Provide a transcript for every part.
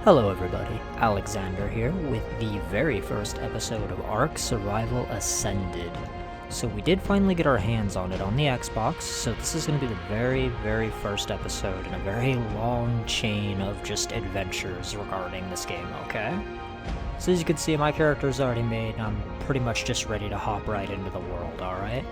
Hello everybody, Alexander here with the very first episode of Ark Survival Ascended. So we did finally get our hands on it on the Xbox, so this is going to be the very first episode in a very long chain of just adventures regarding this game, okay? So as you can see, my character's already made, and I'm pretty much just ready to hop right into the world, alright?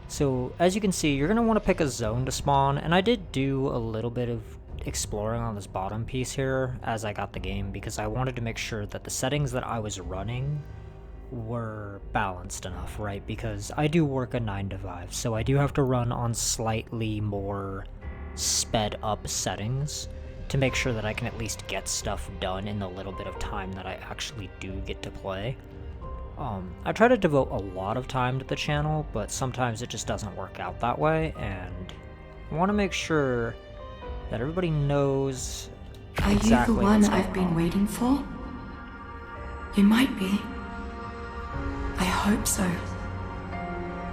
So as you can see, you're going to want to pick a zone to spawn, and I did do a little bit of exploring on this bottom piece here as I got the game because I wanted to make sure that the settings that I was running were balanced enough, right? Because I do work a 9 to 5, so I do have to run on slightly more sped up settings to make sure that I can at least get stuff done in the little bit of time that I actually do get to play. I try to devote a lot of time to the channel, but sometimes it just doesn't work out that way, and I want to make sure that everybody knows exactly Are you the one I've been waiting for? You might be. I hope so.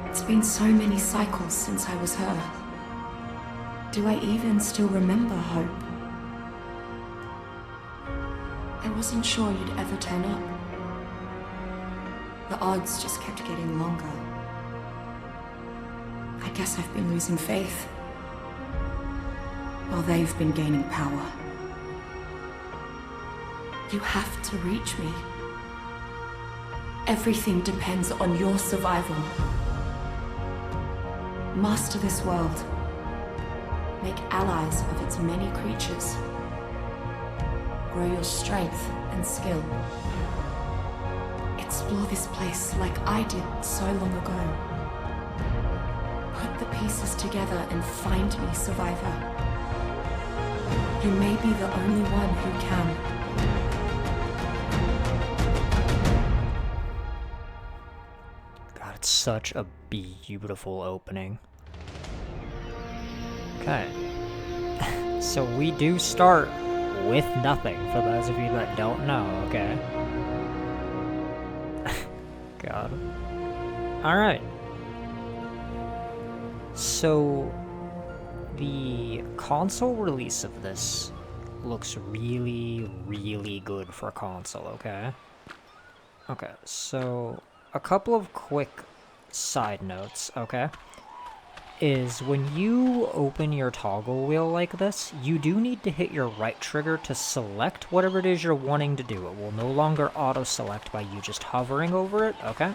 It's been so many cycles since I was her. Do I even still remember Hope? I wasn't sure you'd ever turn up. The odds just kept getting longer. I guess I've been losing faith. While they've been gaining power. You have to reach me. Everything depends on your survival. Master this world. Make allies of its many creatures. Grow your strength and skill. Explore this place like I did so long ago. Put the pieces together and find me, survivor. You may be the only one who can. God, it's such a beautiful opening. Okay. So we do start with nothing, for those of you that don't know, okay? God. Alright. So the console release of this looks really good for console, okay? Okay, so a couple of quick side notes, okay? Is when you open your toggle wheel like this, you do need to hit your right trigger to select whatever it is you're wanting to do. It will no longer auto-select by you just hovering over it, okay?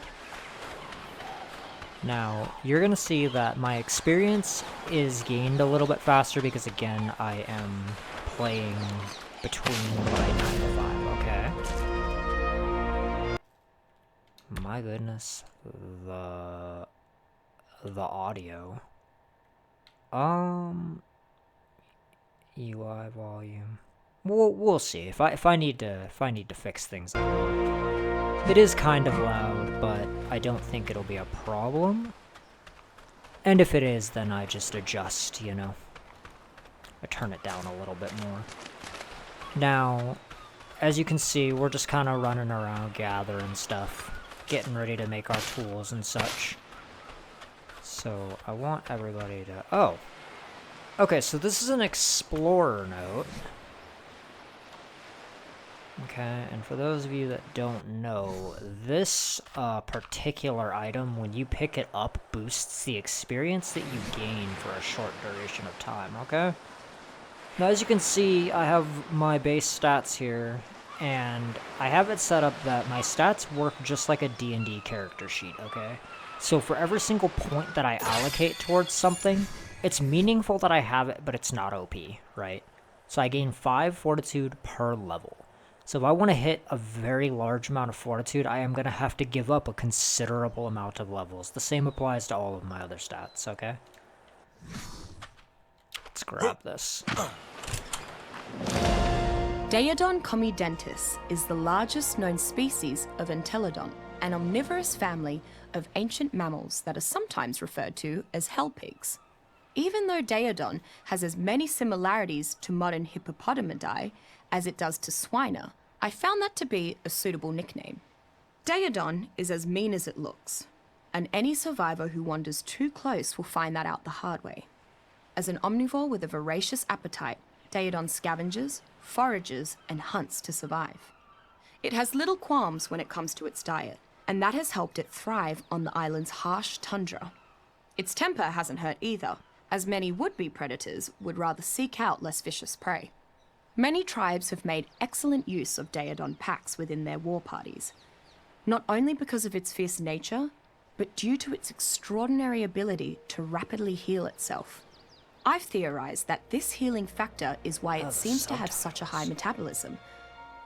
Now, you're going to see that my experience is gained a little bit faster because, again, I am playing between my 9 to 5, okay? My goodness, the audio. UI volume. We'll see. If I need to fix things, I will. It is kind of loud, but I don't think it'll be a problem. And if it is, then I just adjust, you know. I turn it down a little bit more. Now, as you can see, we're just kind of running around gathering stuff, getting ready to make our tools and such. So, I want everybody to... Oh! Okay, so this is an explorer note. Okay, and for those of you that don't know, this particular item, when you pick it up, boosts the experience that you gain for a short duration of time, okay? Now, as you can see, I have my base stats here, and I have it set up that my stats work just like a D&D character sheet, okay? So for every single point that I allocate towards something, it's meaningful that I have it, but it's not OP, right? So I gain 5 fortitude per level. So if I want to hit a very large amount of fortitude, I am going to have to give up a considerable amount of levels. The same applies to all of my other stats, okay? Let's grab this. Daeodon comidentis is the largest known species of Entelodon, an omnivorous family of ancient mammals that are sometimes referred to as hell pigs. Even though Daeodon has as many similarities to modern hippopotamidae as it does to swiner, I found that to be a suitable nickname. Daeodon is as mean as it looks, and any survivor who wanders too close will find that out the hard way. As an omnivore with a voracious appetite, Daeodon scavengers, forages, and hunts to survive. It has little qualms when it comes to its diet, and that has helped it thrive on the island's harsh tundra. Its temper hasn't hurt either, as many would-be predators would rather seek out less vicious prey. Many tribes have made excellent use of Daeodon packs within their war parties, not only because of its fierce nature, but due to its extraordinary ability to rapidly heal itself. I've theorized that this healing factor is why it seems to have such a high metabolism,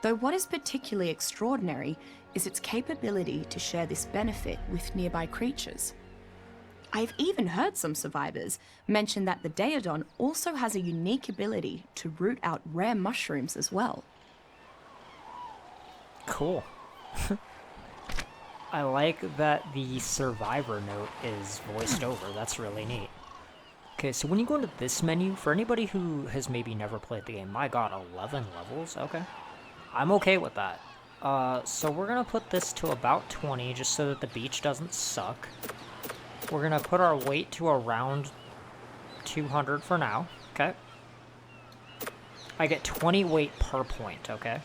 though what is particularly extraordinary is its capability to share this benefit with nearby creatures. I've even heard some survivors mention that the Daeodon also has a unique ability to root out rare mushrooms as well. Cool. I like that the survivor note is voiced over. That's really neat. Okay, so when you go into this menu, for anybody who has maybe never played the game, my god, 11 levels? Okay. I'm okay with that. So we're gonna put this to about 20, just so that the beach doesn't suck. We're gonna put our weight to around 200 for now, okay? I get 20 weight per point, okay?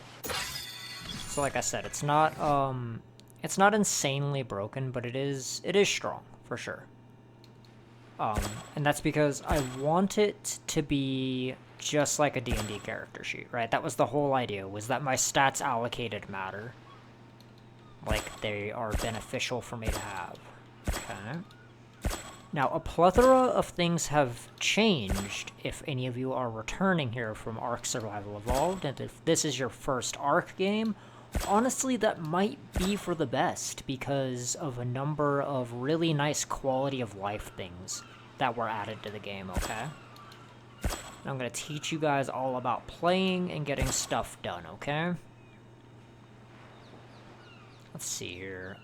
So like I said, it's not insanely broken, but it is strong, for sure. And that's because I want it to be just like a D&D character sheet, right? That was the whole idea, was that my stats allocated matter. Like, they are beneficial for me to have. Okay. Now, a plethora of things have changed if any of you are returning here from Ark Survival Evolved, and if this is your first Ark game, honestly, that might be for the best because of a number of really nice quality of life things that were added to the game, okay? I'm going to teach you guys all about playing and getting stuff done, okay? Let's see here.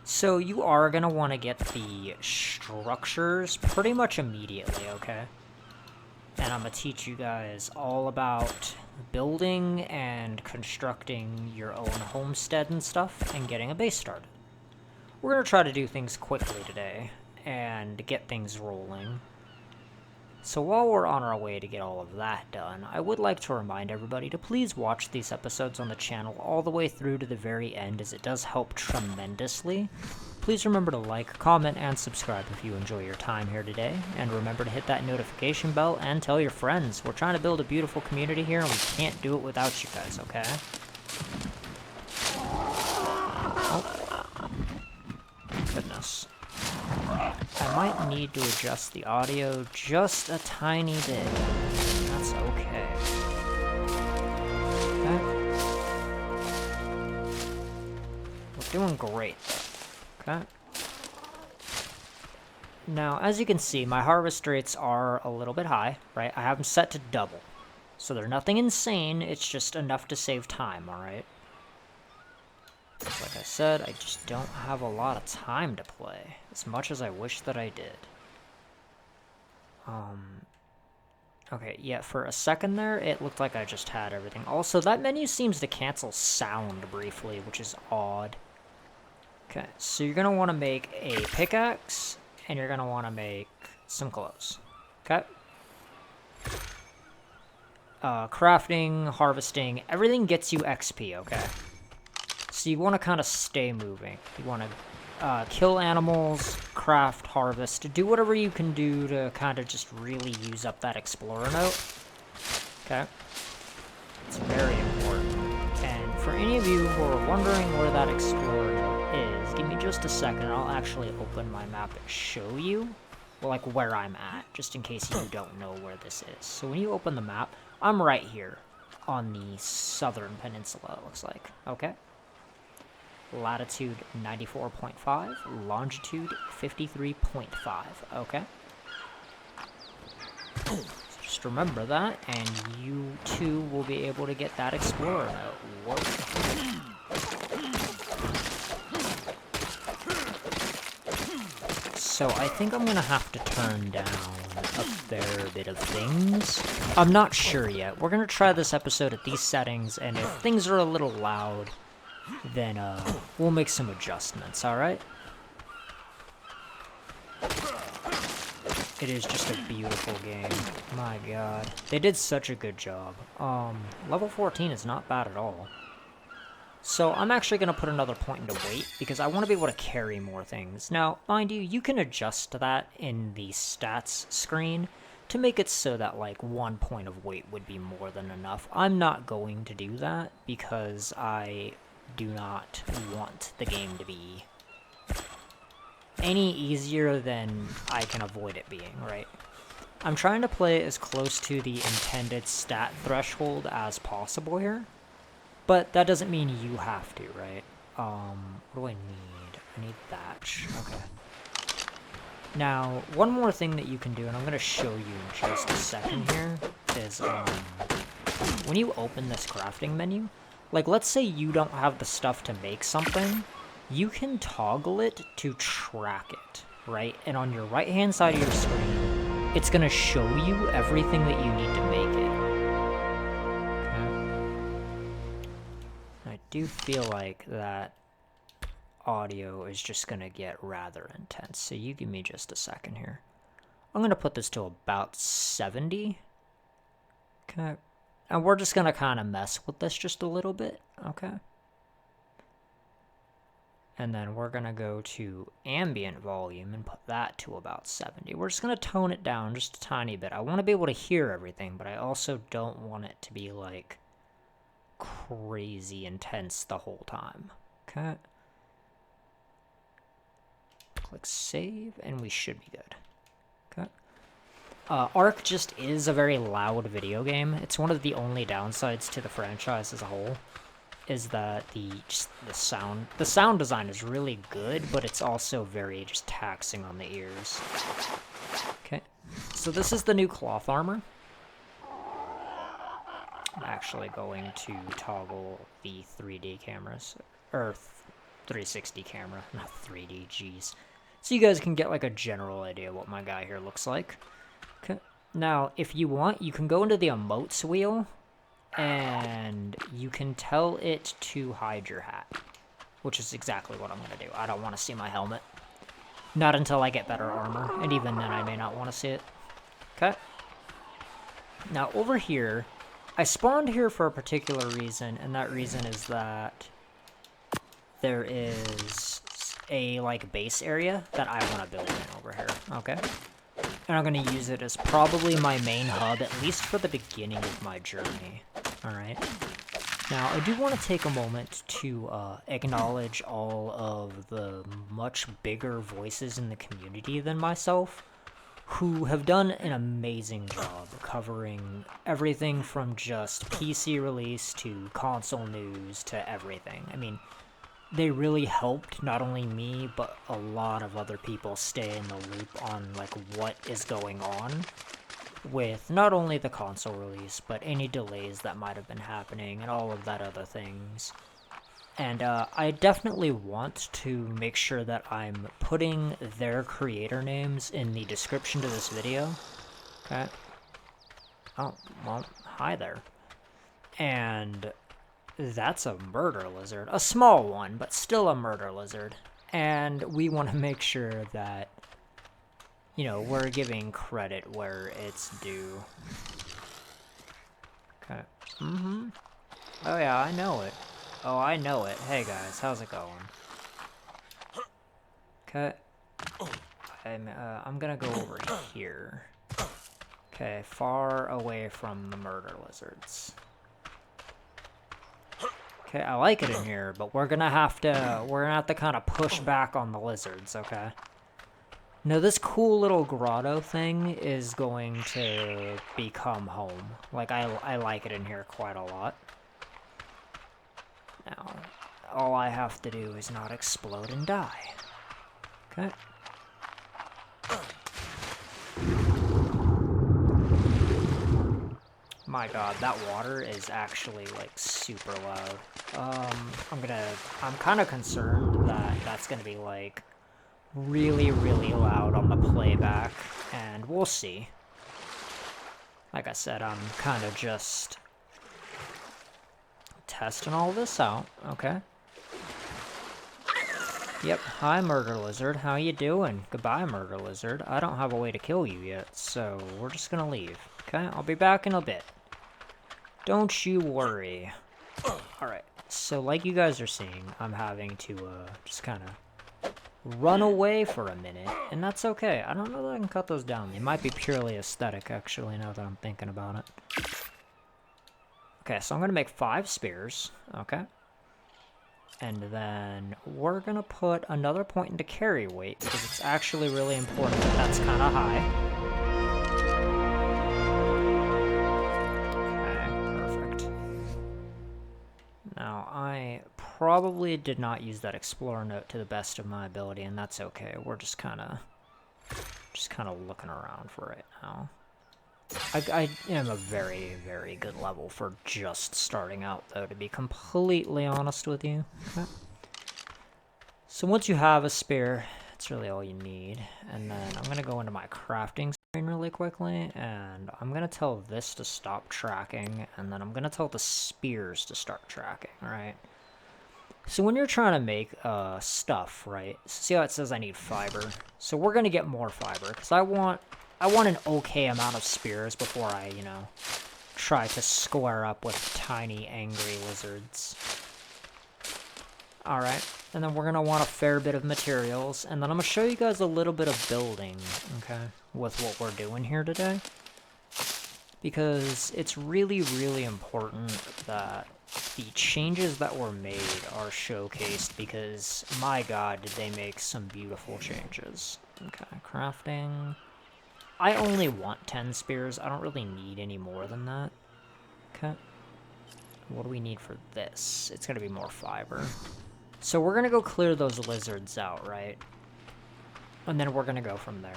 So you are going to want to get the structures pretty much immediately, okay? And I'm going to teach you guys all about building and constructing your own homestead and stuff and getting a base started. We're going to try to do things quickly today and get things rolling. So while we're on our way to get all of that done, I would like to remind everybody to please watch these episodes on the channel all the way through to the very end, as it does help tremendously. Please remember to like, comment, and subscribe if you enjoy your time here today, and remember to hit that notification bell and tell your friends. We're trying to build a beautiful community here, and we can't do it without you guys, okay? Oh. Goodness. I might need to adjust the audio just a tiny bit. That's okay. Okay. We're doing great, though. Okay. Now, as you can see, my harvest rates are a little bit high, right? I have them set to double. So they're nothing insane, it's just enough to save time, alright? Like I said, I just don't have a lot of time to play, as much as I wish that I did. Okay, yeah, for a second there, it looked like I just had everything. Also, that menu seems to cancel sound briefly, which is odd. Okay, so you're gonna want to make a pickaxe, and you're gonna want to make some clothes. Okay? Crafting, harvesting, everything gets you XP, okay? So you want to kind of stay moving. You want to kill animals, craft, harvest, do whatever you can do to kind of just really use up that explorer note. Okay? It's very important. And for any of you who are wondering where that explorer note is, give me just a second and I'll actually open my map and show you, well, like where I'm at, just in case you don't know where this is. So when you open the map, I'm right here on the southern peninsula, it looks like. Okay? Latitude 94.5, longitude 53.5, okay? So just remember that, and you too will be able to get that explorer note. Whoa. So I think I'm gonna have to turn down a fair bit of things. I'm not sure yet. We're gonna try this episode at these settings, and if things are a little loud, then we'll make some adjustments, alright? It is just a beautiful game. My god. They did such a good job. Level 14 is not bad at all. So I'm actually going to put another point into weight, because I want to be able to carry more things. Now, mind you, you can adjust that in the stats screen to make it so that, like, 1 point of weight would be more than enough. I'm not going to do that, because I do not want the game to be any easier than I can avoid it being, right? I'm trying to play as close to the intended stat threshold as possible here. But that doesn't mean you have to, right? What do I need? I need thatch. Okay. Now, one more thing that you can do, and I'm going to show you in just a second here, is when you open this crafting menu, like, let's say you don't have the stuff to make something, you can toggle it to track it, right? And on your right-hand side of your screen, it's going to show you everything that you need to make it. I do feel like that audio is just going to get rather intense, so you give me just a second here. I'm going to put this to about 70. Okay. And we're just going to kind of mess with this just a little bit, okay? And then we're going to go to ambient volume and put that to about 70. We're just going to tone it down just a tiny bit. I want to be able to hear everything, but I also don't want it to be, like, crazy intense the whole time. Okay. Click save, and we should be good. Okay. Ark just is a very loud video game. It's one of the only downsides to the franchise as a whole, is that the sound design is really good, but it's also very just taxing on the ears. Okay. So this is the new cloth armor. I'm actually going to toggle the 3D cameras, or 360 camera, not 3D, jeez. So you guys can get like a general idea what my guy here looks like. Okay. Now, if you want, you can go into the emotes wheel, and you can tell it to hide your hat, which is exactly what I'm going to do. I don't want to see my helmet. Not until I get better armor, and even then I may not want to see it. Okay. Now, over here, I spawned here for a particular reason, and that reason is that there is a, like, base area that I want to build in over here, okay? And I'm going to use it as probably my main hub, at least for the beginning of my journey, alright? Now, I do want to take a moment to acknowledge all of the much bigger voices in the community than myself, who have done an amazing job covering everything from just PC release to console news to everything. I mean, they really helped not only me, but a lot of other people stay in the loop on, like, what is going on with not only the console release, but any delays that might have been happening and all of that other things. And I definitely want to make sure that I'm putting their creator names in the description to this video. Okay. Oh, well, hi there. And that's a murder lizard. A small one, but still a murder lizard. And we want to make sure that, you know, we're giving credit where it's due. Okay. Mm-hmm. Oh yeah, I know it. Oh, I know it. Hey guys, how's it going? Okay. I'm gonna go over here. Okay, far away from the murder lizards. Okay, I like it in here, but we're gonna have to kind of push back on the lizards, okay? Now this cool little grotto thing is going to become home. Like, I like it in here quite a lot. Now, all I have to do is not explode and die. Okay. My god, that water is actually, like, super loud. I'm kind of concerned that that's gonna be, like, really, really loud on the playback, and we'll see. Like I said, I'm kind of just testing all this out, okay? Yep, hi Murder Lizard, how you doing? Goodbye Murder Lizard, I don't have a way to kill you yet, so we're just gonna leave. Okay, I'll be back in a bit. Don't you worry. Alright, so like you guys are seeing, I'm having to just kind of run away for a minute, and that's okay. I don't know that I can cut those down. They might be purely aesthetic, actually, now that I'm thinking about it. Okay, so I'm going to make 5 spears, okay? And then we're going to put another point into carry weight, because it's actually really important that that's kind of high. Okay, perfect. Now, I probably did not use that explorer note to the best of my ability, and that's okay. We're just kind of looking around for right now. I am a very, very good level for just starting out, though, to be completely honest with you. Okay. So once you have a spear, that's really all you need. And then I'm going to go into my crafting screen really quickly, and I'm going to tell this to stop tracking, and then I'm going to tell the spears to start tracking, right? So when you're trying to make stuff, right, see how it says I need fiber? So we're going to get more fiber, because I want an okay amount of spears before I, you know, try to square up with tiny, angry lizards. Alright, and then we're going to want a fair bit of materials, and then I'm going to show you guys a little bit of building, okay, with what we're doing here today. Because it's really, really important that the changes that were made are showcased, because, my god, did they make some beautiful changes. Okay, crafting. I only want 10 spears. I don't really need any more than that. Okay. What do we need for this? It's going to be more fiber. So we're going to go clear those lizards out, right? And then we're going to go from there.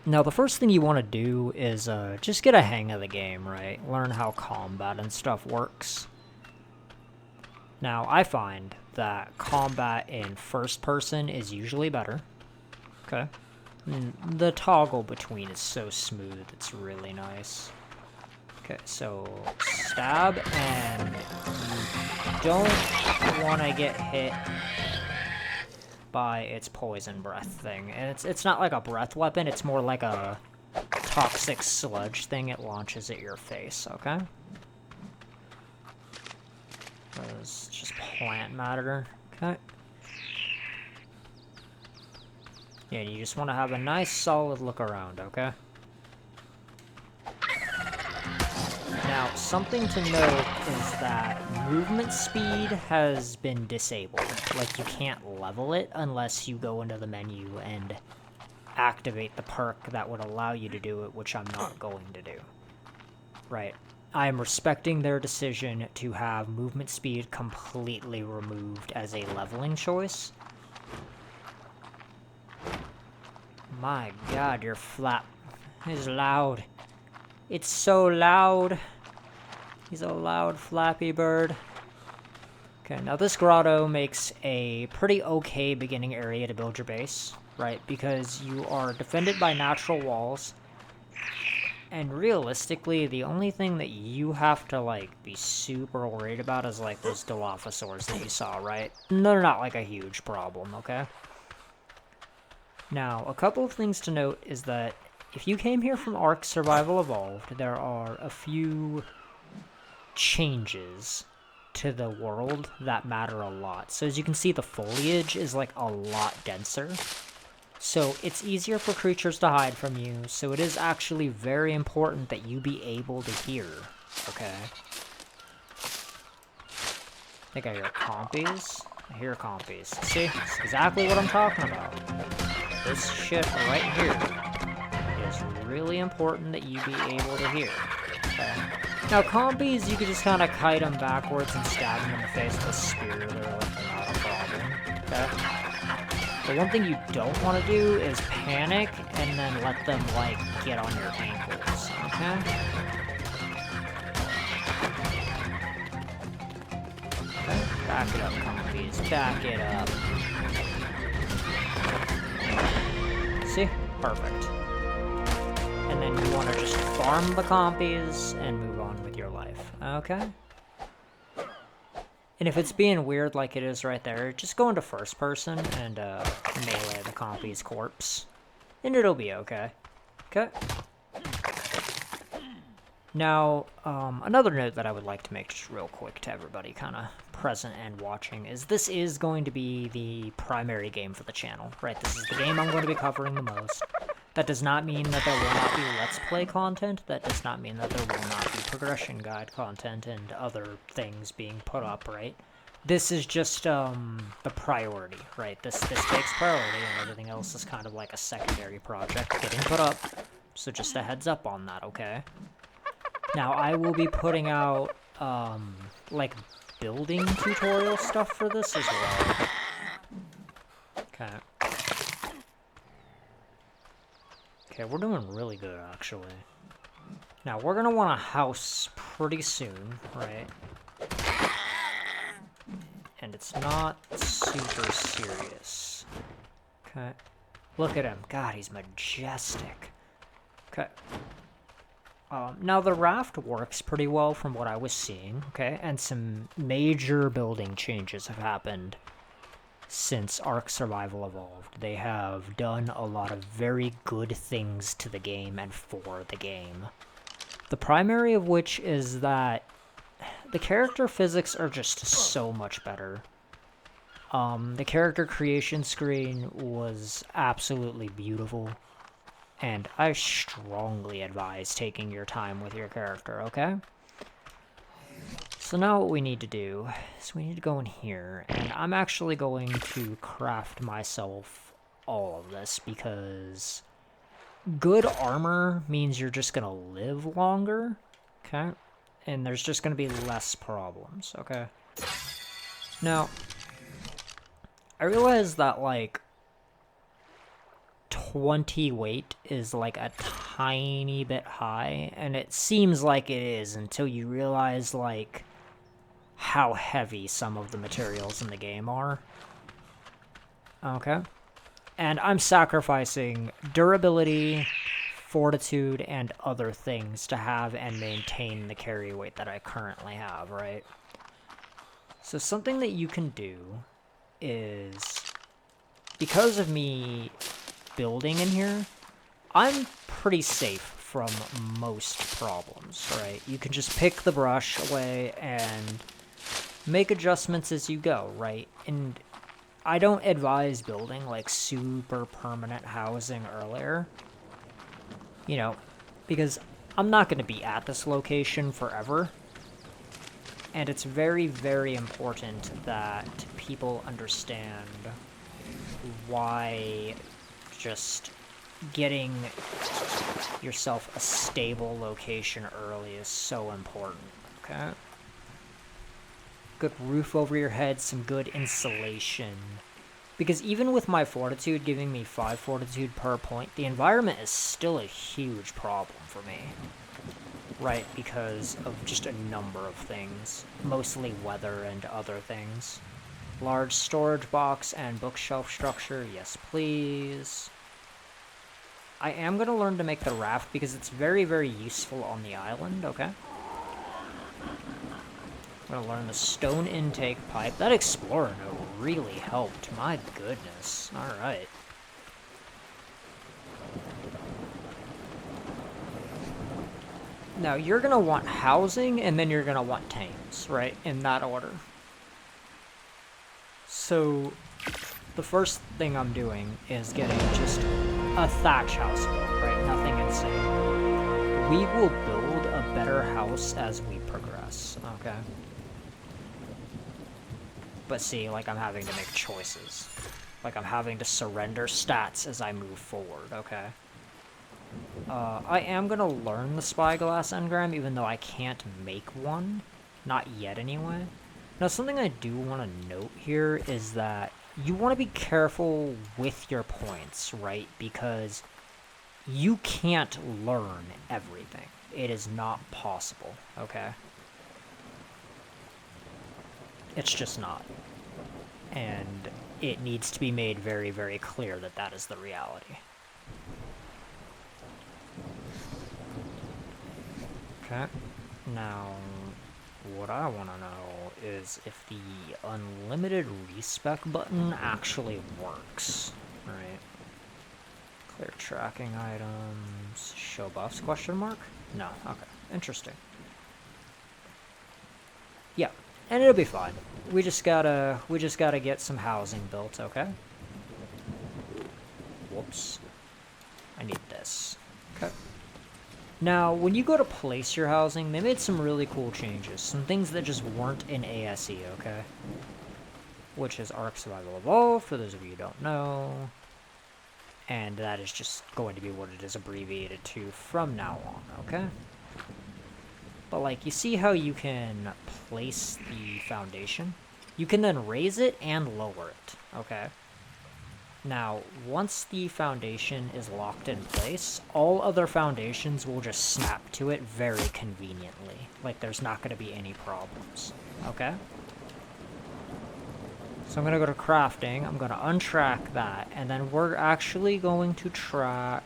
Now, the first thing you want to do is just get a hang of the game, right? Learn how combat and stuff works. Now, I find that combat in first person is usually better. Okay. The toggle between is so smooth, it's really nice. Okay, so stab, and you don't want to get hit by its poison breath thing. And it's not like a breath weapon, it's more like a toxic sludge thing it launches at your face, okay? It's just plant matter, okay? Yeah, you just want to have a nice solid look around, okay? Now, something to note is that movement speed has been disabled. Like, you can't level it unless you go into the menu and activate the perk that would allow you to do it, which I'm not going to do. Right. I am respecting their decision to have movement speed completely removed as a leveling choice. My god, your flap is loud. It's so loud. He's a loud, flappy bird. Okay, now this grotto makes a pretty okay beginning area to build your base, right? Because you are defended by natural walls. And realistically, the only thing that you have to, like, be super worried about is, like, those Dilophosaurs that you saw, right? And they're not, like, a huge problem, okay? Now, a couple of things to note is that if you came here from Ark Survival Evolved, there are a few changes to the world that matter a lot. So as you can see, the foliage is like a lot denser. So it's easier for creatures to hide from you, so it is actually very important that you be able to hear, okay? I think I hear compies. I hear compies. See? That's exactly what I'm talking about. This shit right here is really important that you be able to hear. Okay. Now, compies, you can just kind of kite them backwards and stab them in the face with a spear. They're like not a problem. Okay. The one thing you don't want to do is panic and then let them, like, get on your ankles. Okay. Okay. Back it up, compies. Back it up. See? Perfect. And then you want to just farm the compies and move on with your life. Okay? And if it's being weird like it is right there, just go into first person and melee the compy's corpse. And it'll be okay. Okay? Now, another note that I would like to make just real quick to everybody kind of present and watching is this is going to be the primary game for the channel, right? This is the game I'm going to be covering the most. That does not mean that there will not be Let's Play content. That does not mean that there will not be progression guide content and other things being put up, right? This is just the priority, right? This takes priority and everything else is kind of like a secondary project getting put up. So just a heads up on that, okay? Now, I will be putting out, like, building tutorial stuff for this as well. Okay. Okay, we're doing really good, actually. Now, we're gonna want a house pretty soon, right? And it's not super serious. Okay. Look at him. God, he's majestic. Okay. Now, the raft works pretty well from what I was seeing, okay? And some major building changes have happened since Ark Survival Evolved. They have done a lot of very good things to the game and for the game. The primary of which is that the character physics are just so much better. The character creation screen was absolutely beautiful. And I strongly advise taking your time with your character, okay? So now what we need to do is we need to go in here, and I'm actually going to craft myself all of this because good armor means you're just gonna live longer, okay? And there's just gonna be less problems, okay? Now, I realize that, like, 20 weight is like a tiny bit high, and it seems like it is until you realize like how heavy some of the materials in the game are. Okay. And I'm sacrificing durability, fortitude, and other things to have and maintain the carry weight that I currently have, right? So something that you can do is, because of me building in here, I'm pretty safe from most problems, right? You can just pick the brush away and make adjustments as you go, right? And I don't advise building like super permanent housing earlier, you know, because I'm not going to be at this location forever. And it's very, very important that people understand why just getting yourself a stable location early is so important, okay? Good roof over your head, some good insulation. Because even with my fortitude giving me 5 fortitude per point, the environment is still a huge problem for me. Right, because of just a number of things. Mostly weather and other things. Large storage box and bookshelf structure, yes please. I am going to learn to make the raft because it's very, very useful on the island, okay? I'm going to learn the stone intake pipe. That explorer note really helped, my goodness. Alright. Now, you're going to want housing, and then you're going to want tames, right? In that order. So, the first thing I'm doing is getting just a thatch house built, right? Nothing insane. We will build a better house as we progress, okay? But see, like, I'm having to make choices. Like, I'm having to surrender stats as I move forward, okay? I am going to learn the spyglass engram, even though I can't make one. Not yet, anyway. Now, something I do want to note here is that you want to be careful with your points, right? Because you can't learn everything. It is not possible, okay? It's just not. And it needs to be made very, very clear that that is the reality. Okay, now, what I want to know is if the unlimited respec button actually works, right? Clear tracking items, show buffs, question mark? No, okay, interesting. Yeah, and it'll be fine. We just gotta get some housing built, okay? Whoops. I need this. Okay. Now, when you go to place your housing, they made some really cool changes. Some things that just weren't in ASE, okay? Which is Ark Survival Evolved, for those of you who don't know. And that is just going to be what it is abbreviated to from now on, okay? But, like, you see how you can place the foundation? You can then raise it and lower it, okay? Now, once the foundation is locked in place, all other foundations will just snap to it very conveniently. Like, there's not going to be any problems, okay? So I'm going to go to crafting, I'm going to untrack that, and then we're actually going to track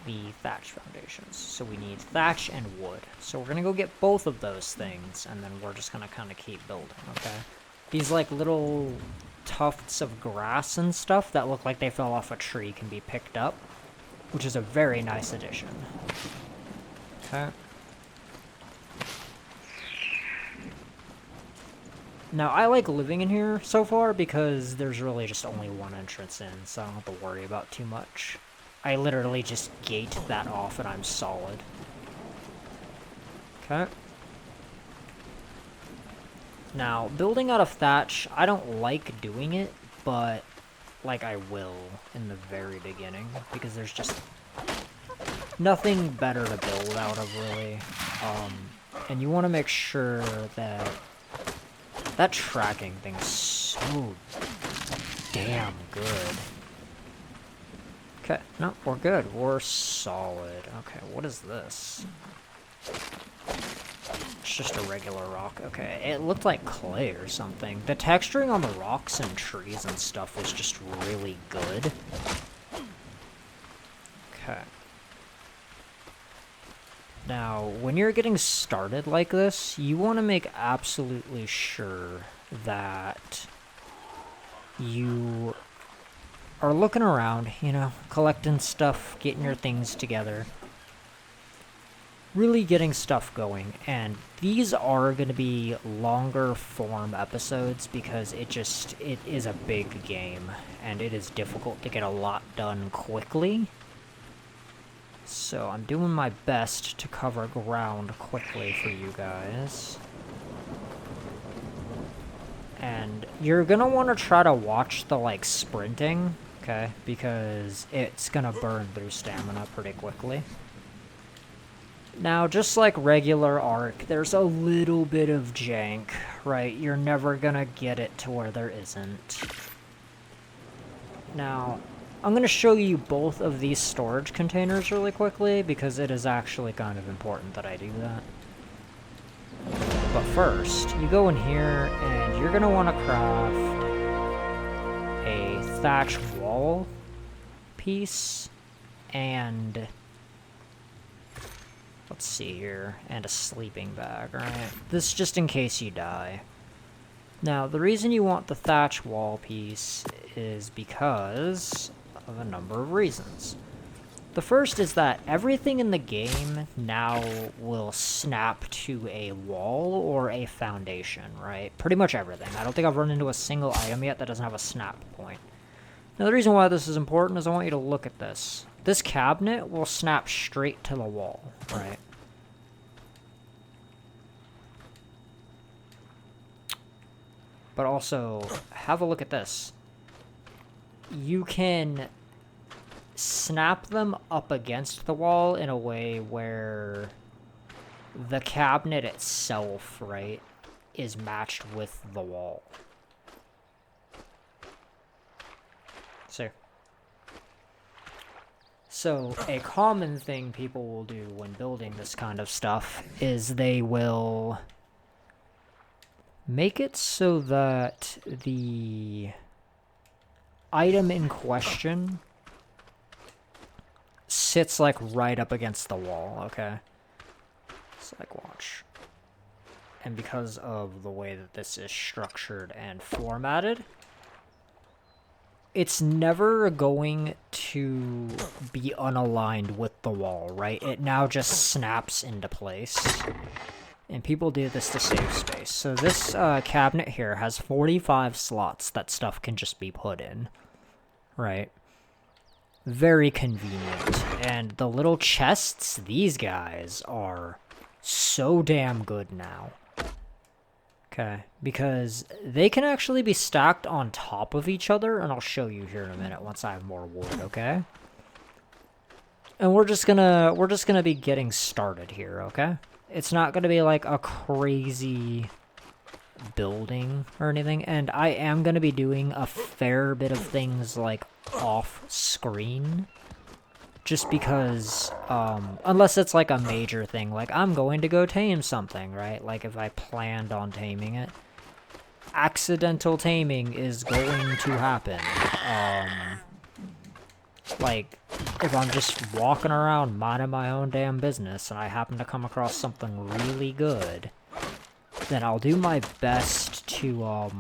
the thatch foundations. So we need thatch and wood. So we're going to go get both of those things, and then we're just going to kind of keep building, okay? These, like, little tufts of grass and stuff that look like they fell off a tree can be picked up, which is a very nice addition. Okay. Now, I like living in here so far because there's really just only one entrance in, so I don't have to worry about too much. I literally just gate that off and I'm solid. Okay. Now, building out of thatch, I don't like doing it, but, like, I will in the very beginning, because there's just nothing better to build out of, really. And you want to make sure that that tracking thing's so damn good. Okay, no, we're good. We're solid. Okay, what is this? It's just a regular rock. Okay, it looked like clay or something. The texturing on the rocks and trees and stuff was just really good. Okay. Now, when you're getting started like this, you want to make absolutely sure that you are looking around, you know, collecting stuff, getting your things together. Really getting stuff going, and these are going to be longer form episodes because it is a big game, and it is difficult to get a lot done quickly. So I'm doing my best to cover ground quickly for you guys. And you're going to want to try to watch the, like, sprinting, okay, because it's going to burn through stamina pretty quickly. Now, just like regular Ark, there's a little bit of jank, right? You're never gonna get it to where there isn't. Now, I'm gonna show you both of these storage containers really quickly, because it is actually kind of important that I do that. But first, you go in here, and you're gonna want to craft a thatch wall piece, and let's see here, and a sleeping bag, right? This just in case you die. Now, the reason you want the thatch wall piece is because of a number of reasons. The first is that everything in the game now will snap to a wall or a foundation, right? Pretty much everything. I don't think I've run into a single item yet that doesn't have a snap point. Now, the reason why this is important is I want you to look at this. This cabinet will snap straight to the wall, right? But also, have a look at this. You can snap them up against the wall in a way where the cabinet itself, right, is matched with the wall. See? So, a common thing people will do when building this kind of stuff is they will make it so that the item in question sits, like, right up against the wall, okay? So, like, watch. and because of the way that this is structured and formatted, it's never going to be unaligned with the wall, right? It now just snaps into place. And people do this to save space. So this cabinet here has 45 slots that stuff can just be put in, right? Very convenient. And the little chests, these guys are so damn good now. Okay, because they can actually be stacked on top of each other, and I'll show you here in a minute once I have more wood, okay? And we're just gonna be getting started here, okay? It's not gonna be like a crazy building or anything, and I am gonna be doing a fair bit of things like off screen. Just because, unless it's like a major thing, like I'm going to go tame something, right? Like if I planned on taming it. Accidental taming is going to happen. Like, if I'm just walking around minding my own damn business and I happen to come across something really good, then I'll do my best to,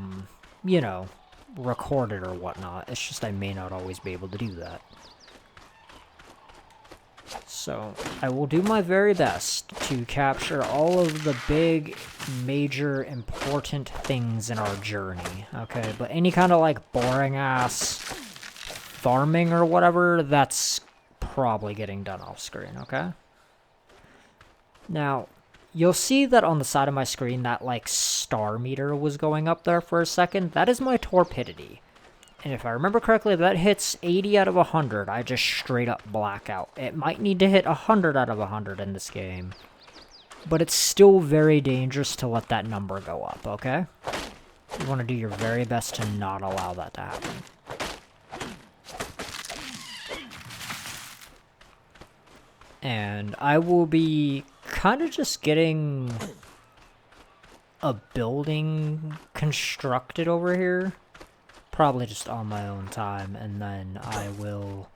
you know, record it or whatnot. It's just I may not always be able to do that. So, I will do my very best to capture all of the big, major, important things in our journey, okay? But any kind of, like, boring-ass farming or whatever, that's probably getting done off-screen, okay? Now, you'll see that on the side of my screen, that, like, star meter was going up there for a second. That is my torpidity. And if I remember correctly, if that hits 80 out of 100, I just straight up black out. It might need to hit 100 out of 100 in this game. But it's still very dangerous to let that number go up, okay? You want to do your very best to not allow that to happen. And I will be kind of just getting a building constructed over here. Probably just on my own time, and then I will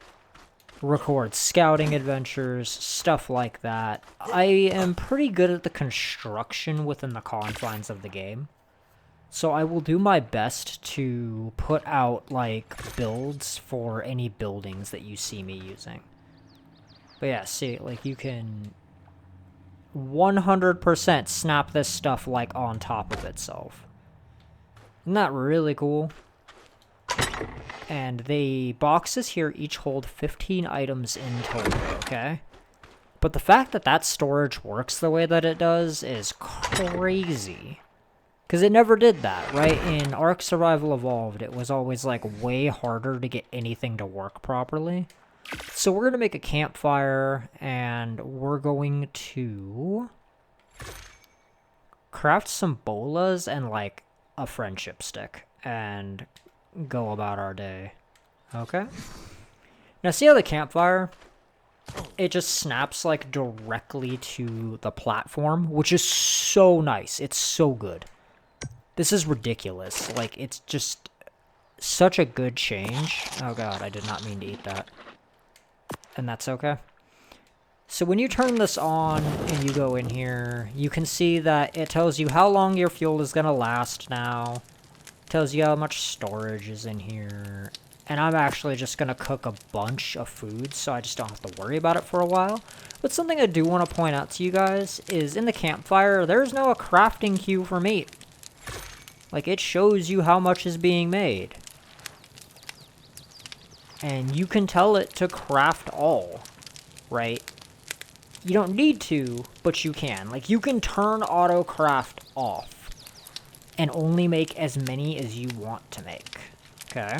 record scouting adventures, stuff like that. I am pretty good at the construction within the confines of the game, so I will do my best to put out, like, builds for any buildings that you see me using. But yeah, see, like, you can 100% snap this stuff, like, on top of itself. Isn't that really cool? And the boxes here each hold 15 items in total, okay? But the fact that that storage works the way that it does is crazy. Because it never did that, right? In Ark Survival Evolved, it was always, like, way harder to get anything to work properly. So we're going to make a campfire, and we're going to craft some bolas and, like, a friendship stick. And go about our day. Okay? Now see how the campfire, it just snaps like directly to the platform, which is so nice. It's so good. This is ridiculous. Like, it's just such a good change. Oh god, I did not mean to eat that. And that's okay. So when you turn this on and you go in here, you can see that it tells you how long your fuel is going to last now. Tells you how much storage is in here. And I'm actually just going to cook a bunch of food, so I just don't have to worry about it for a while. But something I do want to point out to you guys is in the campfire, there's no a crafting queue for meat. Like, it shows you how much is being made. And you can tell it to craft all, right? You don't need to, but you can. Like, you can turn auto craft off and only make as many as you want to make. Okay?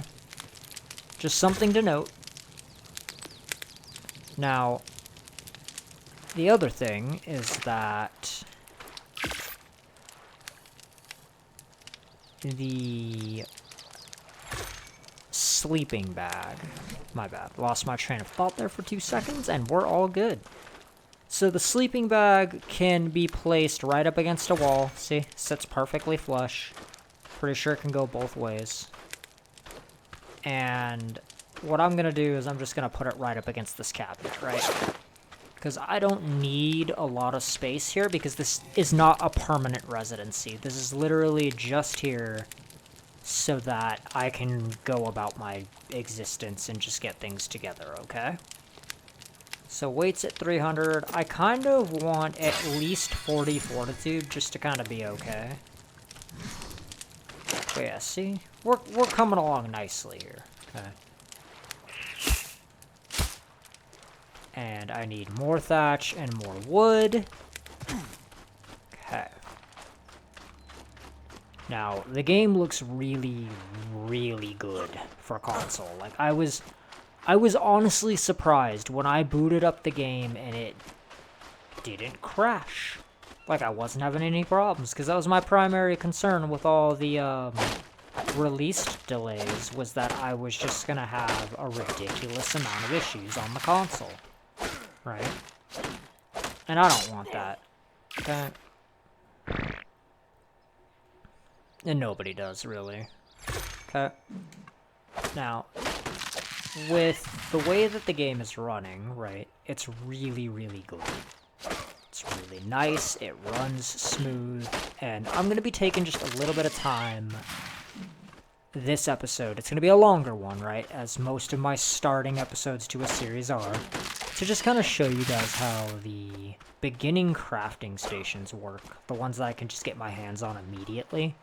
Just something to note. Now, the other thing is that the sleeping bag, my bad, lost my train of thought there for 2 seconds, and we're all good. So the sleeping bag can be placed right up against a wall. See, sits perfectly flush. Pretty sure it can go both ways. And what I'm gonna do is I'm just gonna put it right up against this cabinet, right? because I don't need a lot of space here, because this is not a permanent residency. This is literally just here so that I can go about my existence and just get things together, okay? So weight's at 300. I kind of want at least 40 fortitude just to kind of be okay. But yeah, see? We're coming along nicely here, okay? And I need more thatch and more wood. Okay. Now, the game looks really, really good for console. Like, I was honestly surprised when I booted up the game and it didn't crash. Like, I wasn't having any problems, because that was my primary concern with all the, released delays, was that I was just gonna have a ridiculous amount of issues on the console. Right? And I don't want that. Okay? And nobody does, really. Okay? Now, with the way that the game is running, right, it's really, really good. It's really nice, it runs smooth, and I'm going to be taking just a little bit of time this episode. It's going to be a longer one, right, as most of my starting episodes to a series are, to just kind of show you guys how the beginning crafting stations work, the ones that I can just get my hands on immediately.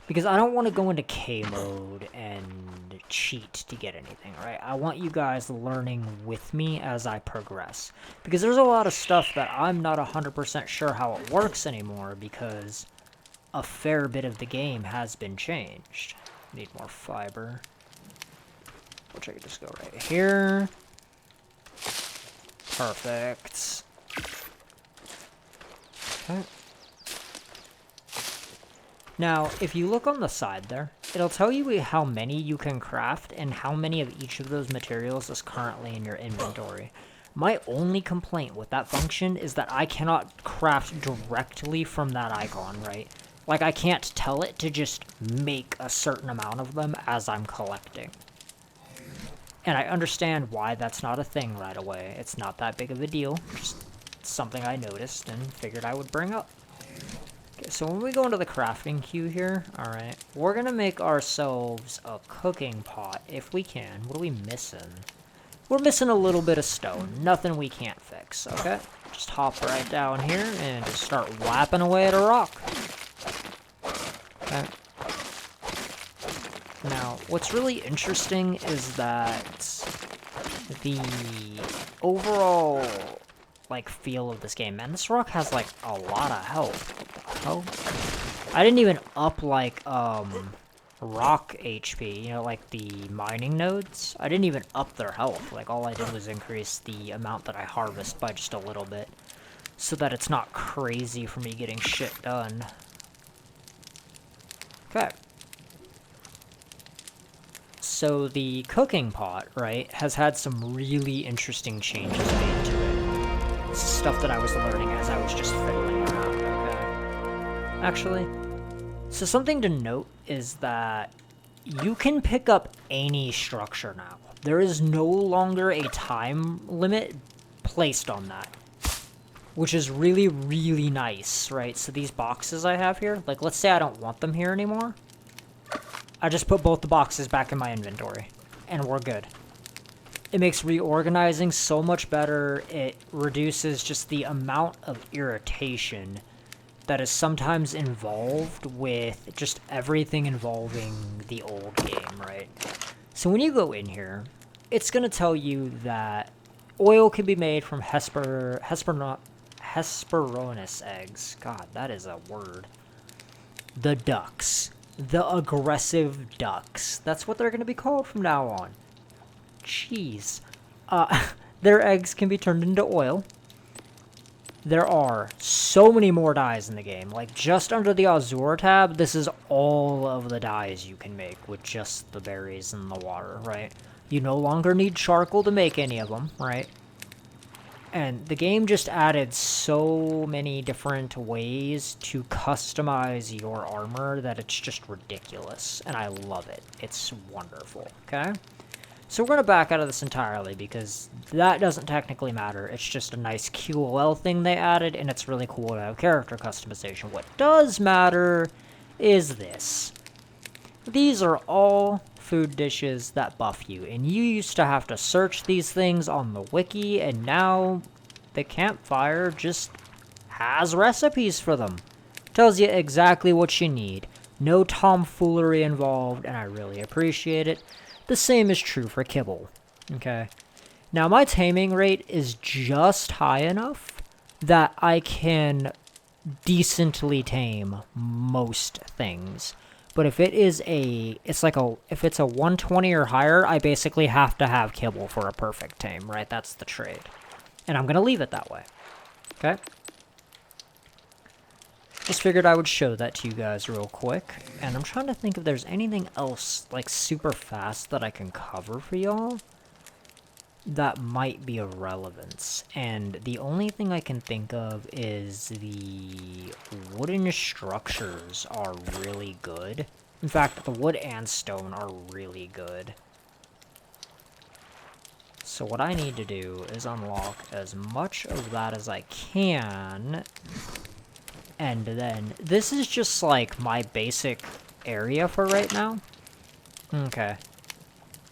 Because I don't want to go into K mode and cheat to get anything, right? I want you guys learning with me as I progress. Because there's a lot of stuff that I'm not 100% sure how it works anymore, because a fair bit of the game has been changed. Need more fiber. Which I could just go right here. Perfect. Okay. Now, if you look on the side there, it'll tell you how many you can craft and how many of each of those materials is currently in your inventory. My only complaint with that function is that I cannot craft directly from that icon, right? Like, I can't tell it to just make a certain amount of them as I'm collecting. And I understand why that's not a thing right away. It's not that big of a deal. Just something I noticed and figured I would bring up. Okay, so when we go into the crafting queue here, alright, we're gonna make ourselves a cooking pot if we can. What are we missing? We're missing a little bit of stone. Nothing we can't fix, okay? Just hop right down here and just start whapping away at a rock. Okay. Now, what's really interesting is that the overall, like, feel of this game, man, this rock has, like, a lot of health. What the hell? I didn't even up, like, rock HP, you know, like the mining nodes. I didn't even up their health. Like, all I did was increase the amount that I harvest by just a little bit, so that it's not crazy for me getting shit done. Okay. So the cooking pot, right, has had some really interesting changes made to it. This is stuff that I was learning as I was just fiddling around, okay? Actually, so something to note is that you can pick up any structure now. There is no longer a time limit placed on that, which is really, really nice, right? So these boxes I have here, like, let's say I don't want them here anymore. I just put both the boxes back in my inventory, and we're good. It makes reorganizing so much better. It reduces just the amount of irritation that is sometimes involved with just everything involving the old game, right? So when you go in here, it's going to tell you that oil can be made from Hesperornis eggs. God, that is a word. The ducks. The aggressive ducks. That's what they're going to be called from now on. Jeez. Their eggs can be turned into oil. There are so many more dyes in the game. Like, just under the Azure tab, this is all of the dyes you can make with just the berries and the water, right? You no longer need charcoal to make any of them, right? And the game just added so many different ways to customize your armor that it's just ridiculous. And I love it. It's wonderful, okay? So we're going to back out of this entirely because that doesn't technically matter. It's just a nice QOL thing they added, and it's really cool to have character customization. What does matter is this. These are all food dishes that buff you, and you used to have to search these things on the wiki, and now the campfire just has recipes for them. Tells you exactly what you need. No tomfoolery involved, and I really appreciate it. The same is true for kibble. Okay. Now my taming rate is just high enough that I can decently tame most things. But if it is if it's a 120 or higher, I basically have to have kibble for a perfect tame, right? That's the trade. And I'm gonna leave it that way. Okay? Just figured I would show that to you guys real quick. And I'm trying to think if there's anything else, like, super fast that I can cover for y'all that might be of relevance. And the only thing I can think of is the wooden structures are really good. In fact, the wood and stone are really good. So what I need to do is unlock as much of that as I can. And then, this is just like my basic area for right now. Okay.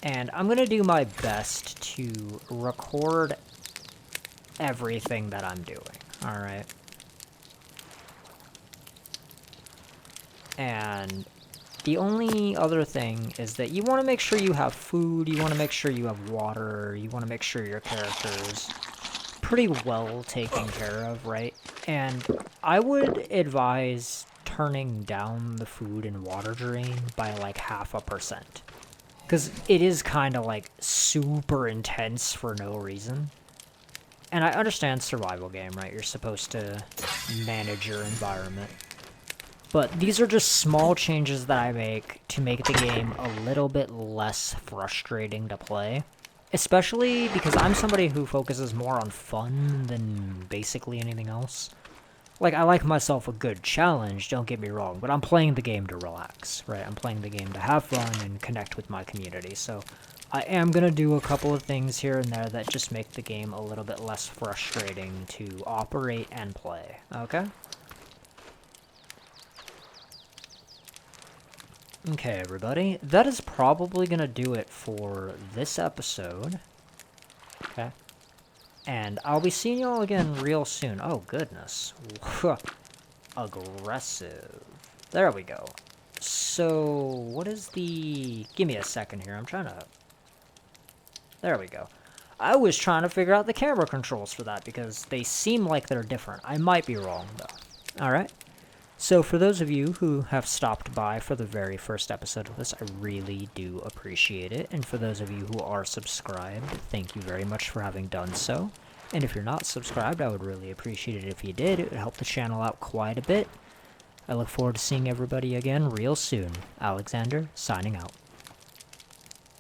And I'm gonna do my best to record everything that I'm doing. Alright. And the only other thing is that you want to make sure you have food, you want to make sure you have water, you want to make sure your character's pretty well taken care of, right? And I would advise turning down the food and water drain by like 0.5%. Because it is kind of like super intense for no reason. And I understand survival game, right? You're supposed to manage your environment. But these are just small changes that I make to make the game a little bit less frustrating to play. Especially because I'm somebody who focuses more on fun than basically anything else. Like, I like myself a good challenge, don't get me wrong, but I'm playing the game to relax, right? I'm playing the game to have fun and connect with my community, so I am going to do a couple of things here and there that just make the game a little bit less frustrating to operate and play, okay? Okay, everybody, that is probably going to do it for this episode, okay? And I'll be seeing y'all again real soon. Oh, goodness. Aggressive. There we go. So, what is the... Give me a second here. I'm trying to... There we go. I was trying to figure out the camera controls for that because they seem like they're different. I might be wrong, though. Alright. So, for those of you who have stopped by for the very first episode of this, I really do appreciate it. And for those of you who are subscribed, thank you very much for having done so. And if you're not subscribed, I would really appreciate it if you did. It would help the channel out quite a bit. I look forward to seeing everybody again real soon. Alexander, signing out.